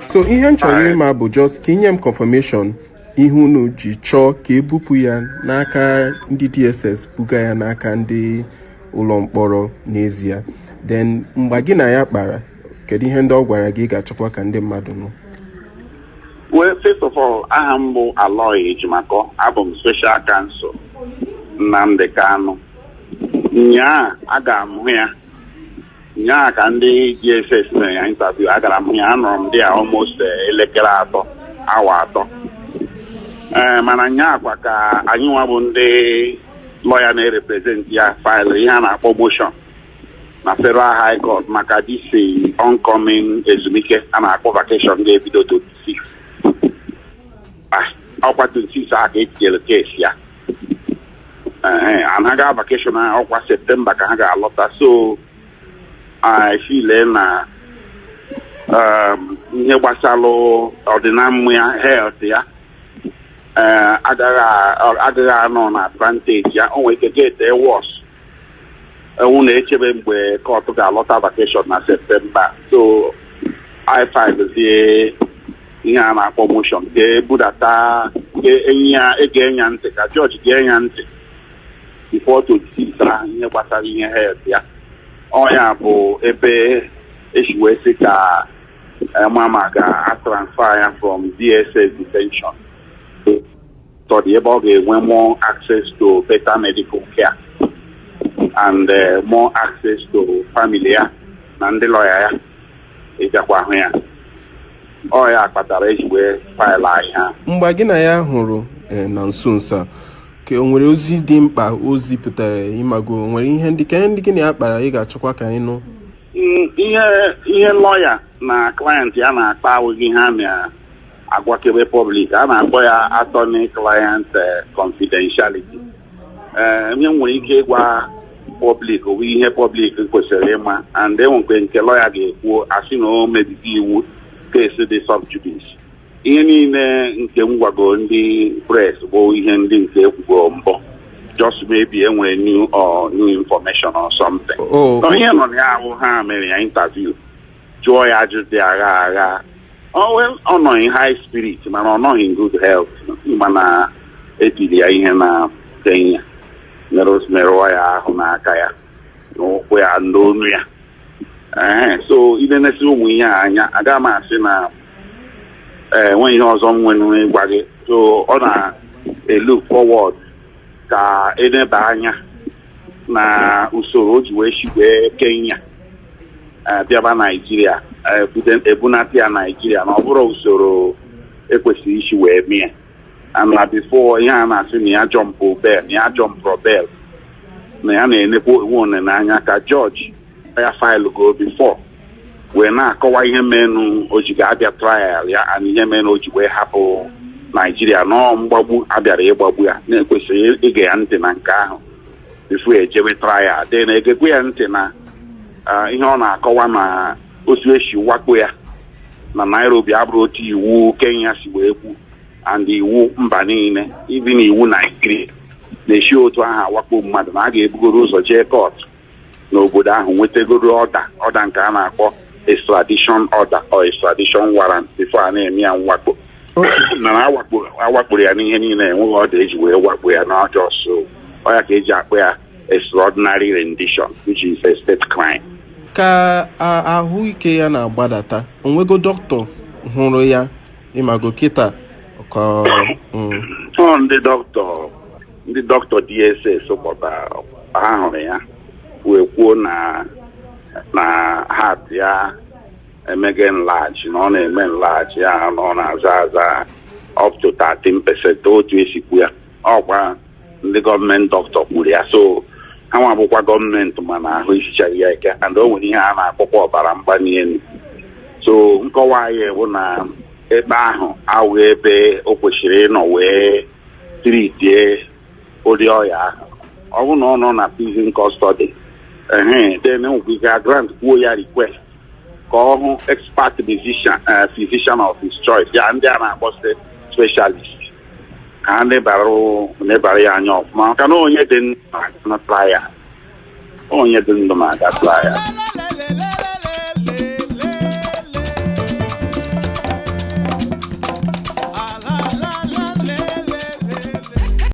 So ihe nchọrọ ịma bụ just ka inye m confirmation ihe unu ji chọọ ka ebupụ ya n'aka ndị DSS buga ya n'aka ndị ụlọ mkpọrọ n'ezie. Then mgbe gị na ya kpara, kedu ihe ndị ọ gwara gị ga-achọkwa ka ndị mmadụ nụ? Well, first of all, I am Aloy Ejimakor. I'm Special Counsel Nnamdi Kanu. Nya aga m here. Nya ka ndị DSS na interview agara m here. Anọrọ m there almost elekere atọ, awa atọ. Mana nya kwa ka anyị nwa bụ ndị lawyer na-represent ya file ihe a na-akpọ motion na Federal High Court maka this oncoming ezumike a na-akpọ vacation ga-ebido 26. Ọkwa 26 a ka etinyere case ya. Ha ga vacation ọkwa September ka ha ga-alọta. So I feel na ihe gbasalụ ọdịnamma ya health ya agaghị anọ na advantage ya. O nwere ike get worse. Ewu na-echebe mgbe court ga-alọta vacation na September. So I find ihe a na-akpọ motion ga-ebudata ege nya ntị ka judge ga-enya ntị before to decide ihe gbasara ihe health ya. Ọ ya bụ ebe echiwe sị ka mama ga-transfer ya from DSS detention to the ebe ọ ga-enwe more access to better medical care and more access to family ya na ndị lawyer ya ịjakwa ahụ ya. Ọ ya kpatara ejiwe faịlụ anyị ha. Mgbe gị na ya hụrụ na nso nso ka o nwere ozi dị mkpa ozi pụtara ịmago nwere ihe ndị gị na ya kpara ị ga-achọkwa ka anyị nụ? Ihe lawyer na client ya na-akpa awụghị ha na-agwakebe public. A na-akpọ ya attorney client confidentiality. Ihe nwere ike ịgwa public bụ ihe public kwesịrị ịma, and enwekwe nke lawyer ga-ekwu asị na o mebibi iwu case dị sub judice. Ihe niile nke m gwago ndị press bụ ihe ndị nke ekwugo mbọ, just maybe enwere new information or something. Ihe nọ na ahụ ha mere ya interview jụọ ya ajụjụ dị agha ọ nọ in high spirit mana ọ nọghị in good health mana etiri ya ihe na Kenya merụọ ya ahụ n'aka ya n'ụkwụ ya n'onu ya. So ile na-esi ụmụ ihe anya agaghị m asị na enwe ihe ọzọ m nwere ịgwa gị. So ọ na-look forward ka eneba anya na usoro o ji wee shiwe Kenya bịaba Naijiria ebunata ya Naijiria na ọ bụrụ usoro ekwesịrị isi wee mie. Na before ihe a na-asị na ya jọmpụ bel na ya jọmpụrụ bel na ya na-enekwa iwu n'anya ka jọji ya faịlụ go before wee na-akọwa ihe menụ o ji ga-abịa trial ya na ihe menụ o ji wee hapụ Naijiria nọọ mgbagbu abịara ịgbagbu ya na-ekwesịrị ige ya ntị na nke ahụ before ejewe trial. Dị na egekwe ya ntị na ihe ọ na-akọwa na otu esi wakpo ya na Nairobi abụrụ otu iwu Kenya si wee kwu and iwu mba niile ibi na iwu Naijiria na-esi otu aha wakpo mmadụ na a ga-ebugoro ụzọ jee court n'obodo ahụ nwetagoro ọda nke a na-akpọ extradition order or extradition warrant before a na-eme ya mwakpo. Na awakporo ya n'ihe niile enweghị ọda eji wee wakpo ya n'ọjọọ. So ọ ya ka eji akpọ ya extraordinary rendition which is a state crime. Ka ahụike ya na-agbadata onwego dọkịta hụrụ ya ịmago kịta ka ndị dọkịta DSS kpọtara ha hụrụ ya wee kwuo na heart ya emege enlarge na ọ na-eme enlarge ya na ọ na-aza up to 13% otu esikwu ya. Ọkwa ndị gọọmenti dọkịta kwuru ya. So ha nwa bụkwa gọọmenti mana ahụ isichaghị ya ike and o nwere ihe a na-akpọkwa ọbara mgbali elu. So nkọwa anyị bụ na ebe ahụ awụ ebe o kwesịrị ịnọ wee tritie ụdị ọya ahụ. Ọ bụ na ọ nọ na prison custody then enwekwa grant kwuo ya request ka ọ hụ expert physician of his choice ya ndị a na-akpọ specialist ka ha nebara ya anya ọfụma maka na onye dị ndụ na-aga trial.